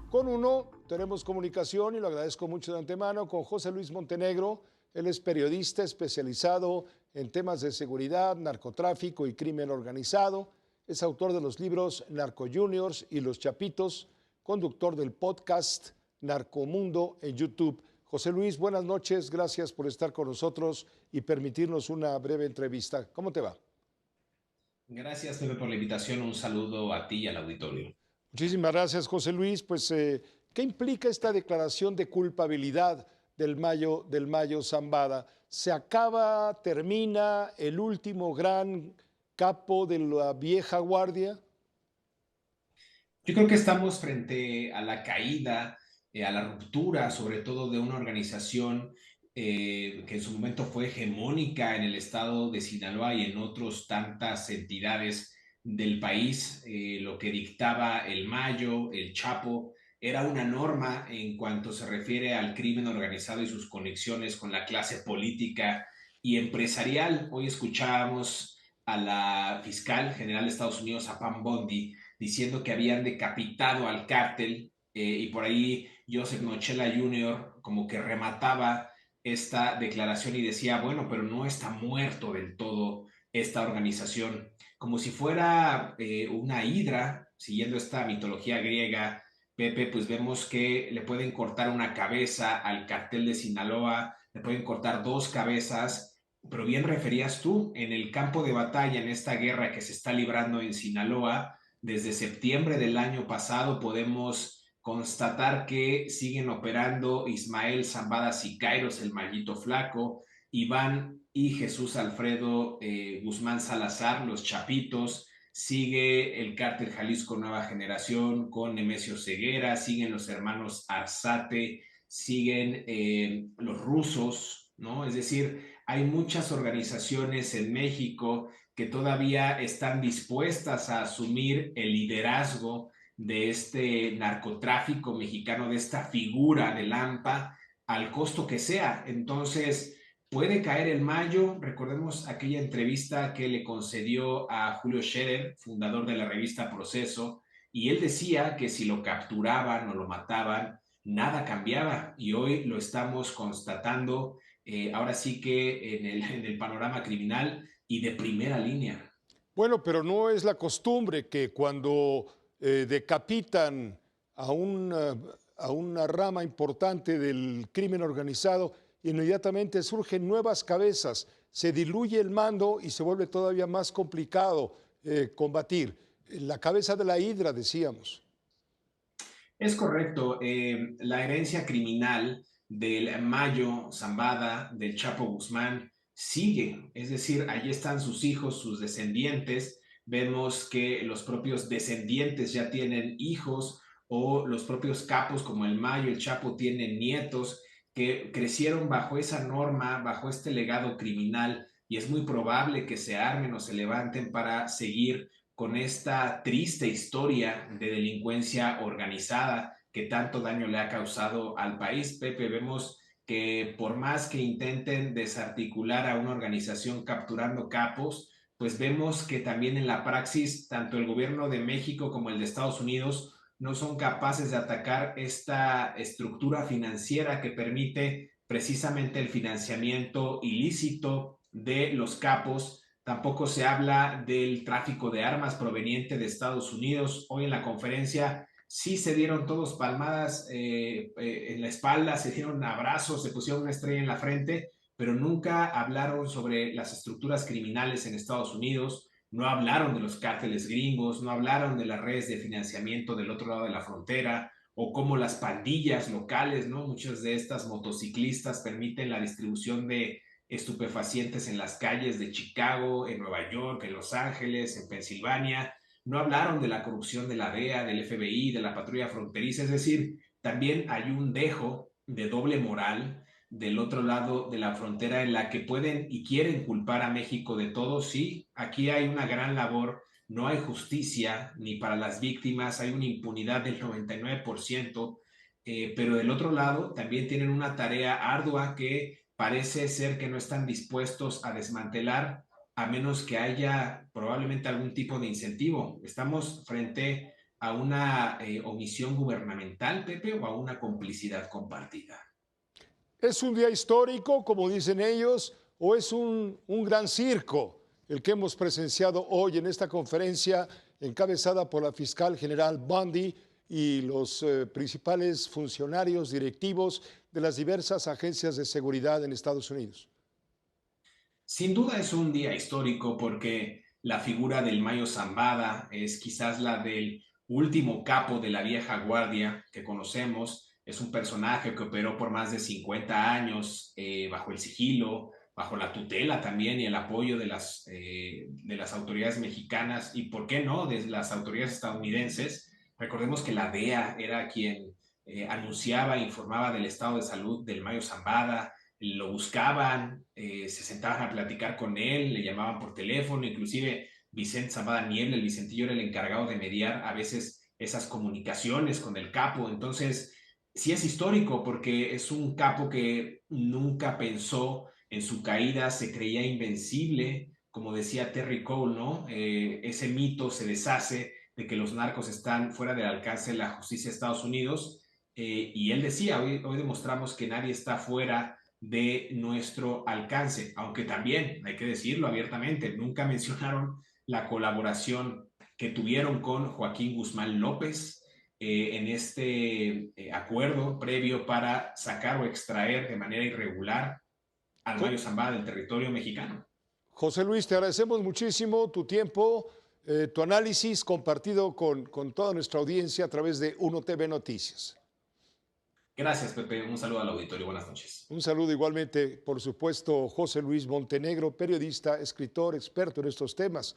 Con uno tenemos comunicación y lo agradezco mucho de antemano con José Luis Montenegro. Él es periodista especializado en temas de seguridad, narcotráfico y crimen organizado. Es autor de los libros Narco Juniors y Los Chapitos, conductor del podcast Narcomundo en YouTube. José Luis, buenas noches. Gracias por estar con nosotros y permitirnos una breve entrevista. ¿Cómo te va? Gracias, Pepe, por la invitación. Un saludo a ti y al auditorio. Muchísimas gracias, José Luis. ¿Qué implica esta declaración de culpabilidad del Mayo Zambada? ¿Se acaba, termina el último gran capo de la vieja guardia? Yo creo que estamos frente a la caída, a la ruptura, sobre todo de una organización que en su momento fue hegemónica en el estado de Sinaloa y en otras tantas entidades del país. Lo que dictaba el Mayo, el Chapo, era una norma en cuanto se refiere al crimen organizado y sus conexiones con la clase política y empresarial. Hoy escuchábamos a la fiscal general de Estados Unidos, a Pam Bondi, diciendo que habían decapitado al cártel y por ahí Joseph Nochela Jr. como que remataba esta declaración y decía, bueno, pero no está muerto del todo esta organización, como si fuera una hidra, siguiendo esta mitología griega. Pepe, pues vemos que le pueden cortar una cabeza al cartel de Sinaloa, le pueden cortar dos cabezas, pero bien referías tú, en el campo de batalla, en esta guerra que se está librando en Sinaloa, desde septiembre del año pasado podemos constatar que siguen operando Ismael Zambada Siqueiros, el Mallito Flaco, Iván y Jesús Alfredo Guzmán Salazar, los Chapitos, sigue el cártel Jalisco Nueva Generación con Nemesio Ceguera, siguen los hermanos Arzate, siguen los rusos, ¿no? Es decir, hay muchas organizaciones en México que todavía están dispuestas a asumir el liderazgo de este narcotráfico mexicano, de esta figura de Lampa, al costo que sea. Entonces, puede caer el Mayo. Recordemos aquella entrevista que le concedió a Julio Scherer, fundador de la revista Proceso, y él decía que si lo capturaban o lo mataban, nada cambiaba. Y hoy lo estamos constatando, ahora sí que en el panorama criminal y de primera línea. Bueno, pero no es la costumbre que cuando decapitan a una rama importante del crimen organizado, inmediatamente surgen nuevas cabezas, se diluye el mando y se vuelve todavía más complicado combatir. La cabeza de la hidra, decíamos. Es correcto. La herencia criminal del Mayo Zambada, del Chapo Guzmán, sigue. Es decir, allí están sus hijos, sus descendientes. Vemos que los propios descendientes ya tienen hijos o los propios capos como el Mayo, el Chapo tienen nietos que crecieron bajo esa norma, bajo este legado criminal y es muy probable que se armen o se levanten para seguir con esta triste historia de delincuencia organizada que tanto daño le ha causado al país. Pepe, vemos que por más que intenten desarticular a una organización capturando capos, pues vemos que también en la praxis, tanto el gobierno de México como el de Estados Unidos no son capaces de atacar esta estructura financiera que permite precisamente el financiamiento ilícito de los capos. Tampoco se habla del tráfico de armas proveniente de Estados Unidos. Hoy en la conferencia sí se dieron todos palmadas en la espalda, se dieron abrazos, se pusieron una estrella en la frente, pero nunca hablaron sobre las estructuras criminales en Estados Unidos, no hablaron de los cárteles gringos, no hablaron de las redes de financiamiento del otro lado de la frontera o cómo las pandillas locales, ¿no? Muchas de estas motociclistas permiten la distribución de estupefacientes en las calles de Chicago, en Nueva York, en Los Ángeles, en Pensilvania. No hablaron de la corrupción de la DEA, del FBI, de la patrulla fronteriza. Es decir, también hay un dejo de doble moral del otro lado de la frontera en la que pueden y quieren culpar a México de todo. Sí, aquí hay una gran labor, no hay justicia ni para las víctimas, hay una impunidad del 99%, pero del otro lado también tienen una tarea ardua que parece ser que no están dispuestos a desmantelar a menos que haya probablemente algún tipo de incentivo. Estamos frente a una omisión gubernamental, Pepe, o a una complicidad compartida? ¿Es un día histórico, como dicen ellos, o es un gran circo el que hemos presenciado hoy en esta conferencia encabezada por la fiscal general Bundy y los principales funcionarios directivos de las diversas agencias de seguridad en Estados Unidos? Sin duda es un día histórico porque la figura del Mayo Zambada es quizás la del último capo de la vieja guardia que conocemos. Es un personaje que operó por más de 50 años bajo el sigilo, bajo la tutela también y el apoyo de las autoridades mexicanas y, ¿por qué no?, de las autoridades estadounidenses. Recordemos que la DEA era quien anunciaba e informaba del estado de salud del Mayo Zambada, lo buscaban, se sentaban a platicar con él, le llamaban por teléfono, inclusive Vicente Zambada Niebla, el Vicentillo, era el encargado de mediar a veces esas comunicaciones con el capo. Entonces, sí es histórico porque es un capo que nunca pensó en su caída, se creía invencible, como decía Terry Cole, ¿no? Ese mito se deshace de que los narcos están fuera del alcance de la justicia de Estados Unidos. Y él decía, hoy demostramos que nadie está fuera de nuestro alcance, aunque también, hay que decirlo abiertamente, nunca mencionaron la colaboración que tuvieron con Joaquín Guzmán López en este acuerdo previo para sacar o extraer de manera irregular al Mayo Zambada del territorio mexicano. José Luis, te agradecemos muchísimo tu tiempo, tu análisis compartido con toda nuestra audiencia a través de Uno TV Noticias. Gracias, Pepe. Un saludo al auditorio. Buenas noches. Un saludo igualmente, por supuesto, José Luis Montenegro, periodista, escritor, experto en estos temas.